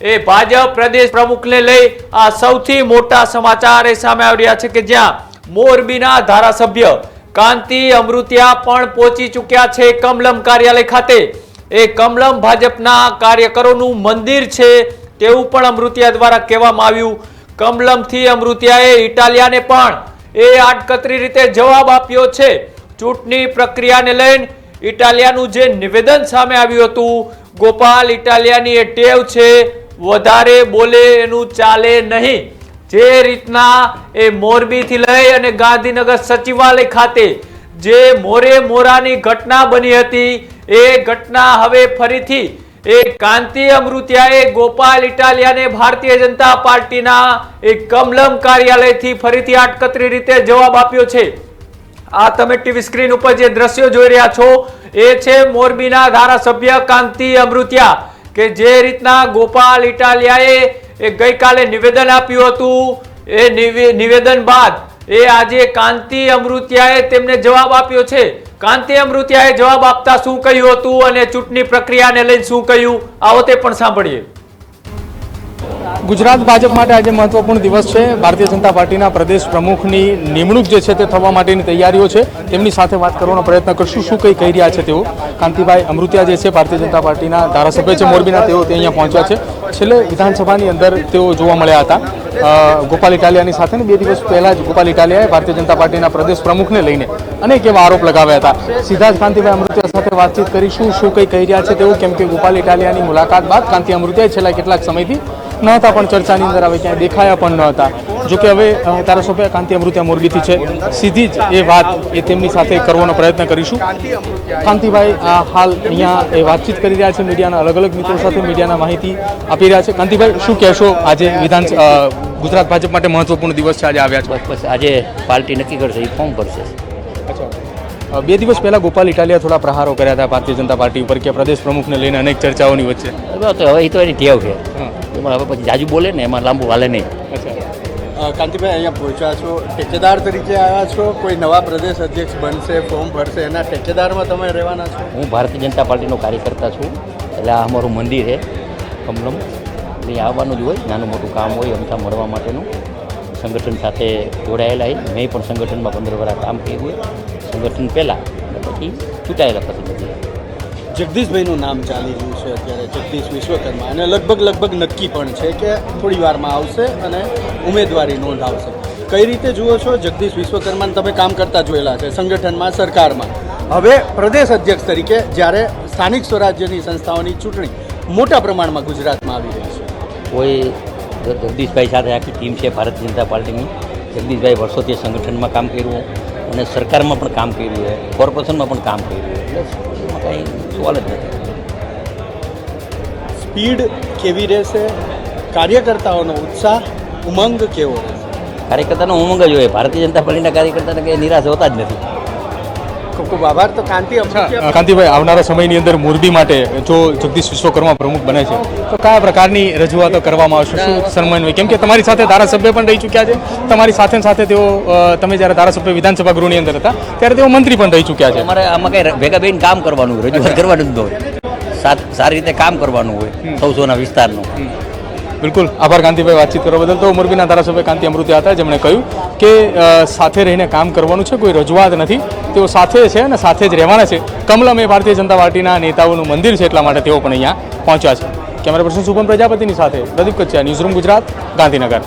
એ ભાજપ પ્રદેશ પ્રમુખને લઈ આ સૌથી મોટા સમાચાર એ સામે આવી રહ્યા છે કે જ્યાં મોરબીના ધારાસભ્ય કાંતિ અમૃતિયા પણ પહોંચી ચૂક્યા છે કમલમ કાર્યાલય ખાતે। એ કમલમ ભાજપના કાર્યકરોનું મંદિર છે તેવું પણ અમૃતિયા દ્વારા કહેવામાં આવ્યું। કમલમથી અમૃતિયાએ ઇટાલિયાને પણ એ આડકતરી રીતે જવાબ આપ્યો છે। ચૂંટણી પ્રક્રિયાને લઈને ઇટાલિયાનું જે નિવેદન સામે આવ્યું હતું, ગોપાલ ઇટાલિયાની એ ટેવ છે વધારે બોલે એનું ચાલે નહીં। જે રીતના એ મોરબીથી લઈ અને ગાંધીનગર સચિવાલય ખાતે જે મોરાની ઘટના બની હતી, એ ઘટના હવે ફરીથી એ કાંતિ અમૃતિયાએ ગોપાલ ઇટાલિયાને ભારતીય જનતા પાર્ટીના એ કમલમ કાર્યાલયથી ફરીથી આડકતરી રીતે જવાબ આપ્યો છે। આ તમે ટીવી સ્ક્રીન ઉપર જે દ્રશ્યો જોઈ રહ્યા છો એ છે મોરબીના ધારાસભ્ય કાંતિ અમૃતિયા કે જે રીતના ગોપાલ ઇટાલિયાએ એ ગઈકાલે નિવેદન આપ્યું હતું, એ નિવેદન બાદ એ આજે કાંતિ અમૃતિયાએ તેમને જવાબ આપ્યો છે। કાંતિ અમૃતિયાએ જવાબ આપતા શું કહ્યું હતું અને ચૂંટણી પ્રક્રિયાને લઈને શું કહ્યું, આવો તે પણ સાંભળીએ। ગુજરાત ભાજપ માટે આજે મહત્વપૂર્ણ દિવસ છે। ભારતીય જનતા પાર્ટીના પ્રદેશ પ્રમુખની નિમણૂક જે છે તે થવા માટેની તૈયારીઓ છે, તેમની સાથે વાત કરવાનો પ્રયત્ન કરશું। શું કંઈ કહી રહ્યા છે તેઓ? કાંતિભાઈ અમૃતિયા જે છે ભારતીય જનતા પાર્ટીના ધારાસભ્ય છે મોરબીના, તેઓ તે અહીંયા પહોંચ્યા છે। છેલ્લે વિધાનસભાની અંદર તેઓ જોવા મળ્યા હતા ગોપાલ ઇટાલિયાની સાથે। 2 દિવસ પહેલા જ ગોપાલ ઇટાલિયાએ ભારતીય જનતા પાર્ટીના પ્રદેશ પ્રમુખને લઈને અનેક એવા આરોપ લગાવ્યા હતા। સીધા જ કાંતિભાઈ અમૃતિયા સાથે વાતચીત કરીશું, શું કંઈ કહી રહ્યા છે તેઓ, કેમ કે ગોપાલ ઇટાલિયાની મુલાકાત બાદ કાંતિ અમૃતિયા છેલ્લા કેટલાક સમયથી ન હતા પણ ચર્ચાની અંદર હવે ક્યાંય દેખાયા પણ ન હતા। જોકે હવે ધારાસભ્ય કાંતિ અમૃતિયા મોરબીથી છે, સીધી જ એ વાત એ તેમની સાથે કરવાનો પ્રયત્ન કરીશું। કાંતિભાઈ હાલ અહીંયા એ વાતચીત કરી રહ્યા છે મીડિયાના અલગ અલગ મિત્રો સાથે, મીડિયાના માહિતી આપી રહ્યા છે। કાંતિભાઈ, શું કહેશો? આજે ગુજરાત ભાજપ માટે મહત્વપૂર્ણ દિવસ છે, આજે આવ્યા છો? બસ આજે પાર્ટી નક્કી કરશે, એ ફોર્મ ભરશે। 2 દિવસ પહેલા ગોપાલ ઇટાલિયા થોડા પ્રહારો કર્યા હતા ભારતીય જનતા પાર્ટી ઉપર કે પ્રદેશ પ્રમુખને લઈને અનેક ચર્ચાઓની વચ્ચે। હવે એ તો એની ટેવ છે, એમાં હવે પછી જાજુ બોલે ને એમાં લાંબુ હાલે નહીં। કાંતિભાઈ, અહીંયા પહોંચ્યા છો, ઠેકેદાર તરીકે આવ્યા છો, કોઈ નવા પ્રદેશ અધ્યક્ષ બનશે, ફોર્મ ભરશે, એના ઠેકેદારમાં તમે રહેવાના છો? હું ભારતીય જનતા પાર્ટીનો કાર્યકર્તા છું, એટલે આ અમારું મંદિર છે કમલમ, એટલે આવવાનું જ હોય, નાનું મોટું કામ હોય અમથા મળવા માટેનું। સંગઠન સાથે જોડાયેલા હોય, મેં પણ સંગઠનમાં 15 વર્ષ કામ કર્યું હોય, સંગઠન પહેલાં પછી ચૂંટાયેલા પછી। જગદીશભાઈનું નામ ચાલી રહ્યું છે અત્યારે, જગદીશ વિશ્વકર્મા, અને લગભગ નક્કી પણ છે કે થોડી વારમાં આવશે અને ઉમેદવારી નોંધાવશે। કઈ રીતે જુઓ છો જગદીશ વિશ્વકર્માને? તમે કામ કરતા જોયેલા છે સંગઠનમાં, સરકારમાં, હવે પ્રદેશ અધ્યક્ષ તરીકે જ્યારે સ્થાનિક સ્વરાજ્યની સંસ્થાઓની ચૂંટણી મોટા પ્રમાણમાં ગુજરાતમાં આવી રહી છે, કોઈ જગદીશભાઈ સાથે આખી ટીમ છે ભારતીય જનતા પાર્ટીની। જગદીશભાઈ વર્ષોથી સંગઠનમાં કામ કર્યું અને સરકારમાં પણ કામ કર્યું છે, કોર્પોરેશનમાં પણ કામ કર્યું, એટલે એમાં કંઈ સવાલ જ નથી। સ્પીડ કેવી રહેશે? કાર્યકર્તાઓનો ઉત્સાહ, ઉમંગ કેવો રહેશે? કાર્યકર્તાનો ઉમંગ જ હોય, ભારતીય જનતા પાર્ટીના કાર્યકર્તાને કંઈ નિરાશ હોતા જ નથી। ખૂબ ખૂબ આભાર। તો કાંતિભાઈ, આવનારા સમયની અંદર મોરબી માટે જો જગદીશ વિશ્વકર્મા પ્રમુખ બને છે તો કયા પ્રકારની રજૂઆતો કરવામાં આવશે? શું સમન્વય? કેમ કે તમારી સાથે ધારાસભ્ય પણ રહી ચૂક્યા છે, તમારી સાથે સાથે તેઓ, તમે જ્યારે ધારાસભ્ય વિધાનસભા ગૃહની અંદર હતા ત્યારે તેઓ મંત્રી પણ રહી ચૂક્યા છે। અમારે આમાં કંઈ ભેગા બેન કામ કરવાનું હોય, રજૂઆત કરવાનું જ હોય, સારી રીતે કામ કરવાનું હોય સૌના વિસ્તારનું। બિલકુલ, આભાર કાંતિભાઈ વાતચીત કરવા બદલ। તો મોરબીના ધારાસભ્ય કાંતિ અમૃતિયા હતા, જેમણે કહ્યું કે સાથે રહીને કામ કરવાનું છે, કોઈ રજૂઆત નથી, તેઓ સાથે છે અને સાથે જ રહેવાના છે। કમલમ એ ભારતીય જનતા પાર્ટીના નેતાઓનું મંદિર છે, એટલા માટે તેઓ પણ અહીંયા પહોંચ્યા છે। કેમેરા પર્સન શુભમ પ્રજાપતિની સાથે પ્રદીપ કચ્છા, ન્યૂઝરૂમ ગુજરાત, ગાંધીનગર।